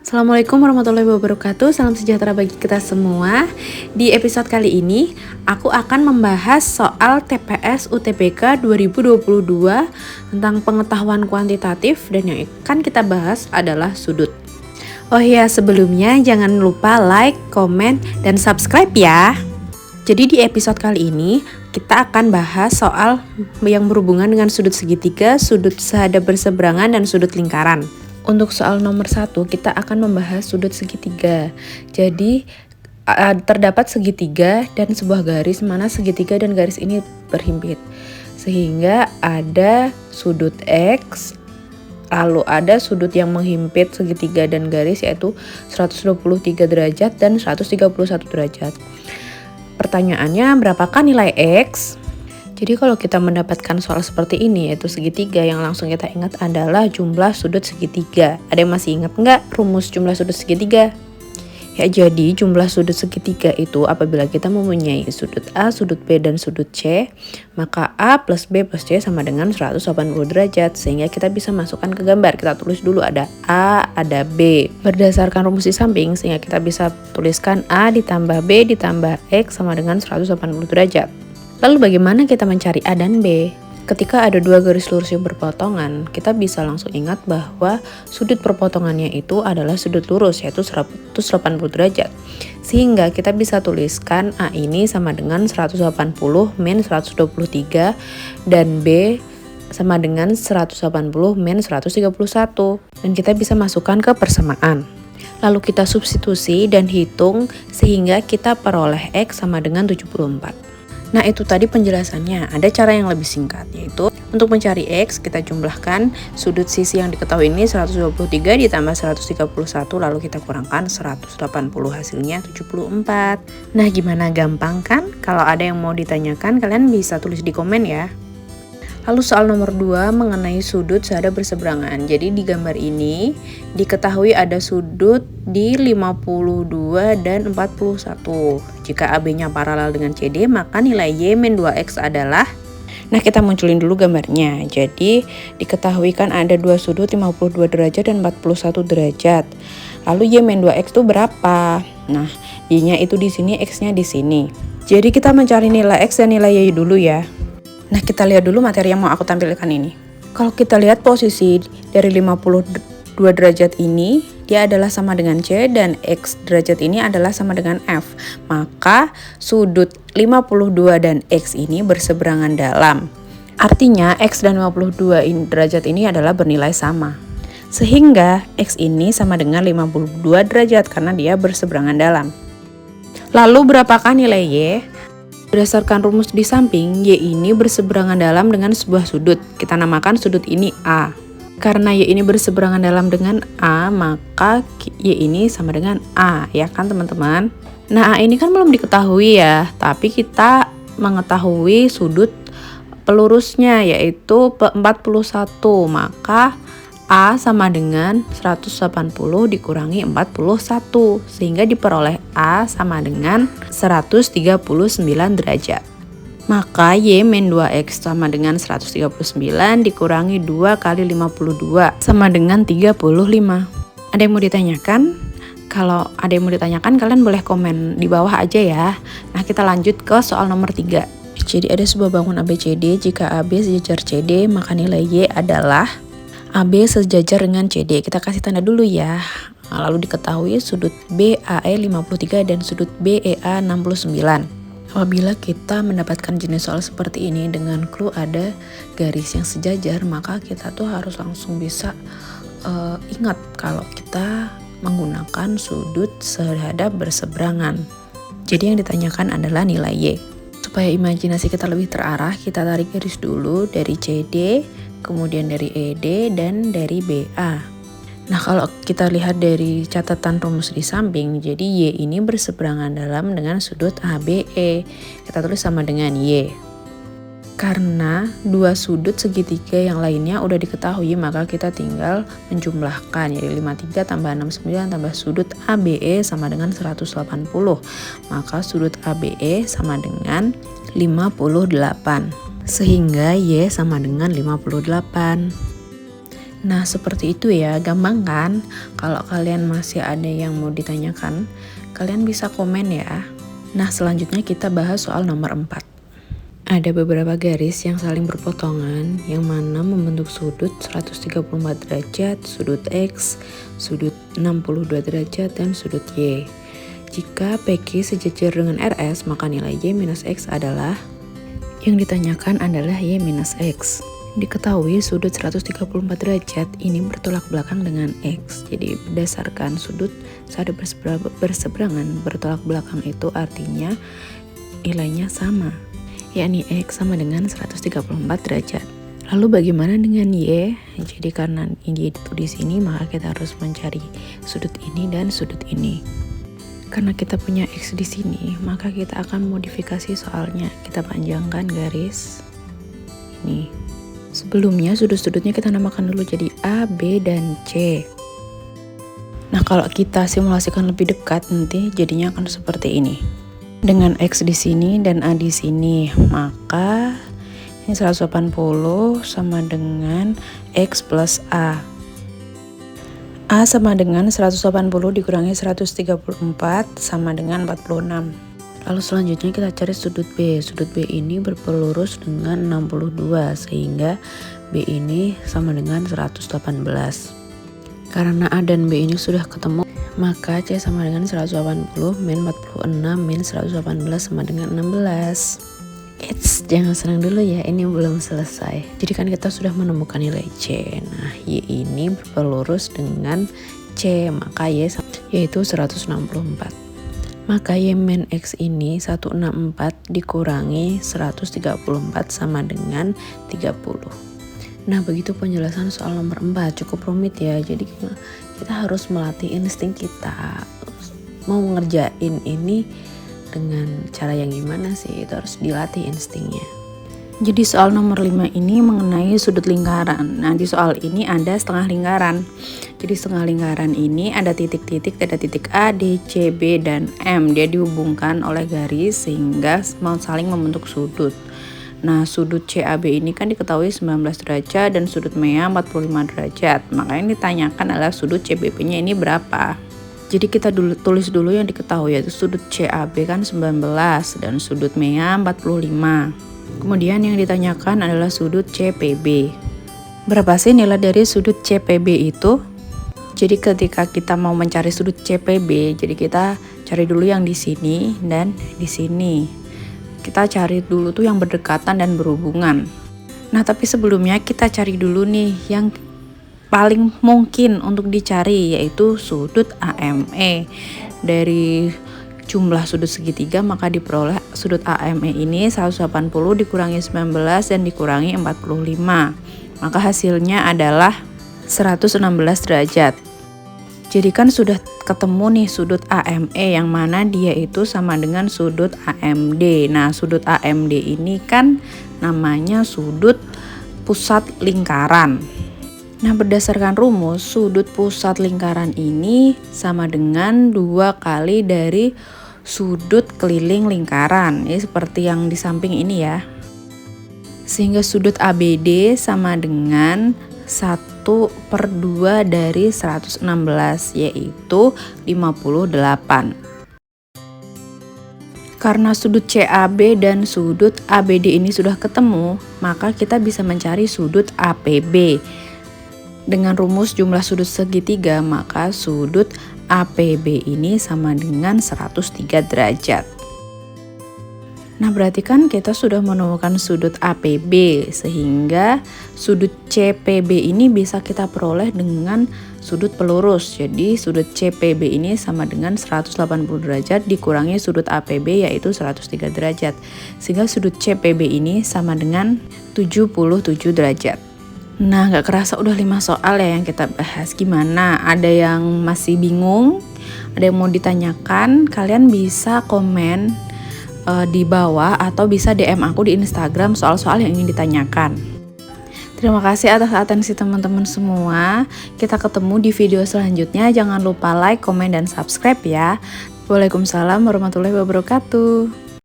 Assalamualaikum warahmatullahi wabarakatuh. Salam sejahtera bagi kita semua. Di episode kali ini aku akan membahas soal TPS UTBK 2022 tentang pengetahuan kuantitatif, dan yang akan kita bahas adalah sudut. Oh ya, sebelumnya jangan lupa like, komen, dan subscribe ya. Jadi di episode kali ini kita akan bahas soal yang berhubungan dengan sudut segitiga, sudut sehadap berseberangan, dan sudut lingkaran. Untuk soal nomor 1 kita akan membahas sudut segitiga. Jadi terdapat segitiga dan sebuah garis mana segitiga dan garis ini berhimpit. Sehingga ada sudut X, lalu ada sudut yang menghimpit segitiga dan garis yaitu 123 derajat dan 131 derajat. Pertanyaannya, berapakah nilai X? Jadi kalau kita mendapatkan soal seperti ini, yaitu segitiga, yang langsung kita ingat adalah jumlah sudut segitiga. Ada yang masih ingat nggak rumus jumlah sudut segitiga? Ya, jadi jumlah sudut segitiga itu apabila kita mempunyai sudut A, sudut B, dan sudut C, maka A plus B plus C sama dengan 180 derajat. Sehingga kita bisa masukkan ke gambar. Kita tulis dulu ada A, ada B. Berdasarkan rumus di samping, sehingga kita bisa tuliskan A ditambah B ditambah X sama dengan 180 derajat. Lalu bagaimana kita mencari A dan B? Ketika ada dua garis lurus yang berpotongan, kita bisa langsung ingat bahwa sudut perpotongannya itu adalah sudut lurus, yaitu 180 derajat. Sehingga kita bisa tuliskan A ini sama dengan 180 min 123 dan B sama dengan 180 min 131. Dan kita bisa masukkan ke persamaan. Lalu kita substitusi dan hitung sehingga kita peroleh X sama dengan 74. Nah, itu tadi penjelasannya. Ada cara yang lebih singkat, yaitu untuk mencari X kita jumlahkan sudut sisi yang diketahui ini 123 ditambah 131, lalu kita kurangkan 180, hasilnya 74. Nah, gimana, gampang kan? Kalau ada yang mau ditanyakan kalian bisa tulis di komen ya. Lalu soal nomor 2 mengenai sudut sehadap berseberangan. Jadi di gambar ini diketahui ada sudut di 52 dan 41. Jika AB-nya paralel dengan CD, maka nilai Y min 2X adalah... Nah, kita munculin dulu gambarnya. Jadi diketahui kan ada dua sudut 52 derajat dan 41 derajat. Lalu Y min 2X itu berapa? Nah, Y-nya itu di sini, X-nya di sini. Jadi kita mencari nilai X dan nilai Y dulu ya. Nah, kita lihat dulu materi yang mau aku tampilkan ini. Kalau kita lihat posisi dari 52 derajat ini, dia adalah sama dengan C, dan X derajat ini adalah sama dengan F. Maka sudut 52 dan X ini berseberangan dalam. Artinya X dan 52 derajat ini adalah bernilai sama. Sehingga X ini sama dengan 52 derajat karena dia berseberangan dalam. Lalu berapakah nilai Y? Berdasarkan rumus di samping, Y ini berseberangan dalam dengan sebuah sudut. Kita namakan sudut ini A. Karena Y ini berseberangan dalam dengan A, maka Y ini sama dengan A, ya kan teman-teman? Nah, A ini kan belum diketahui ya, tapi kita mengetahui sudut pelurusnya yaitu 41, maka A sama dengan 180 dikurangi 41, sehingga diperoleh A sama dengan 139 derajat. Maka Y min 2X sama dengan 139 dikurangi 2 kali 52 sama dengan 35. Ada yang mau ditanyakan? Kalau ada yang mau ditanyakan, kalian boleh komen di bawah aja ya. Nah, kita lanjut ke soal nomor 3. Jadi ada sebuah bangun ABCD. Jika AB sejajar CD, maka nilai Y adalah AB sejajar dengan CD. Kita kasih tanda dulu ya. Lalu diketahui sudut BAE 53 dan sudut BEA 69. Apabila kita mendapatkan jenis soal seperti ini dengan clue ada garis yang sejajar, maka kita tuh harus langsung bisa ingat kalau kita menggunakan sudut sehadap berseberangan. Jadi yang ditanyakan adalah nilai Y. Supaya imajinasi kita lebih terarah, kita tarik garis dulu dari CD, kemudian dari ED, dan dari BA. Nah, kalau kita lihat dari catatan rumus di samping, jadi Y ini berseberangan dalam dengan sudut ABE. Kita tulis sama dengan Y. Karena dua sudut segitiga yang lainnya udah diketahui, maka kita tinggal menjumlahkan. Jadi 53 tambah 69 tambah sudut ABE sama dengan 180. Maka sudut ABE sama dengan 58. Sehingga Y sama dengan 58. Nah, seperti itu ya, gampang kan? Kalau kalian masih ada yang mau ditanyakan, kalian bisa komen ya. Nah, selanjutnya kita bahas soal nomor 4. Ada beberapa garis yang saling berpotongan, yang mana membentuk sudut 134 derajat, sudut X, sudut 62 derajat, dan sudut Y. Jika PQ sejajar dengan RS, maka nilai Y minus X adalah, yang ditanyakan adalah Y minus X. Diketahui sudut 134 derajat ini bertolak belakang dengan X. Jadi berdasarkan sudut saat berseberangan bertolak belakang itu artinya nilainya sama, yakni X sama dengan 134 derajat. Lalu bagaimana dengan Y? Jadi karena Y itu di sini, maka kita harus mencari sudut ini dan sudut ini. Karena kita punya X di sini, maka kita akan modifikasi soalnya. Kita panjangkan garis ini. Sebelumnya sudut-sudutnya kita namakan dulu jadi A, B, dan C. Nah, kalau kita simulasikan lebih dekat nanti jadinya akan seperti ini. Dengan X di sini dan A di sini, maka ini 180 sama dengan X plus A. A sama dengan 180 dikurangi 134 sama dengan 46. Lalu selanjutnya kita cari sudut B. Sudut B ini berpelurus dengan 62 sehingga B ini sama dengan 118. Karena A dan B ini sudah ketemu, maka C sama dengan 180 min 46 min 118 sama dengan 16. Jangan senang dulu ya, ini belum selesai. Jadi kan kita sudah menemukan nilai C. Nah, Y ini berpelurus dengan C, maka Y yaitu 164. Maka Y min X ini 164 dikurangi 134 sama dengan 30. Nah, begitu penjelasan soal nomor 4. Cukup rumit ya, jadi kita harus melatih insting kita. Mau ngerjain ini dengan cara yang gimana sih, itu harus dilatih instingnya. Jadi soal nomor 5 ini mengenai sudut lingkaran. Nah, di soal ini ada setengah lingkaran. Jadi setengah lingkaran ini ada titik-titik, ada titik A, D, C, B, dan M. Dia dihubungkan oleh garis sehingga mau saling membentuk sudut. Nah, sudut CAB ini kan diketahui 19 derajat dan sudut MEA 45 derajat. Maka yang ditanyakan adalah sudut CBP-nya ini berapa. Jadi kita tulis dulu yang diketahui, yaitu sudut CAB kan 19 dan sudut MEA 45. Kemudian yang ditanyakan adalah sudut CPB. Berapa sih nilai dari sudut CPB itu? Jadi ketika kita mau mencari sudut CPB, jadi kita cari dulu yang di sini dan di sini. Kita cari dulu tuh yang berdekatan dan berhubungan. Nah, tapi sebelumnya kita cari dulu nih yang paling mungkin untuk dicari, yaitu sudut AME. Dari jumlah sudut segitiga maka diperoleh sudut AME ini 180 dikurangi 19 dan dikurangi 45. Maka hasilnya adalah 116 derajat. Jadi kan sudah ketemu nih sudut AME yang mana dia itu sama dengan sudut AMD. Nah, sudut AMD ini kan namanya sudut pusat lingkaran. Nah, berdasarkan rumus, sudut pusat lingkaran ini sama dengan 2 kali dari sudut keliling lingkaran. Ini seperti yang di samping ini ya. Sehingga sudut ABD sama dengan 1/2 dari 116, yaitu 58. Karena sudut CAB dan sudut ABD ini sudah ketemu, maka kita bisa mencari sudut APB. Dengan rumus jumlah sudut segitiga, maka sudut APB ini sama dengan 103 derajat. Nah, berarti kan kita sudah menemukan sudut APB, sehingga sudut CPB ini bisa kita peroleh dengan sudut pelurus. Jadi sudut CPB ini sama dengan 180 derajat dikurangi sudut APB, yaitu 103 derajat. Sehingga sudut CPB ini sama dengan 77 derajat. Nah, gak kerasa udah 5 soal ya yang kita bahas. Gimana? Ada yang masih bingung? Ada yang mau ditanyakan? Kalian bisa komen di bawah atau bisa DM aku di Instagram soal-soal yang ingin ditanyakan. Terima kasih atas atensi teman-teman semua. Kita ketemu di video selanjutnya. Jangan lupa like, komen, dan subscribe ya. Waalaikumsalam warahmatullahi wabarakatuh.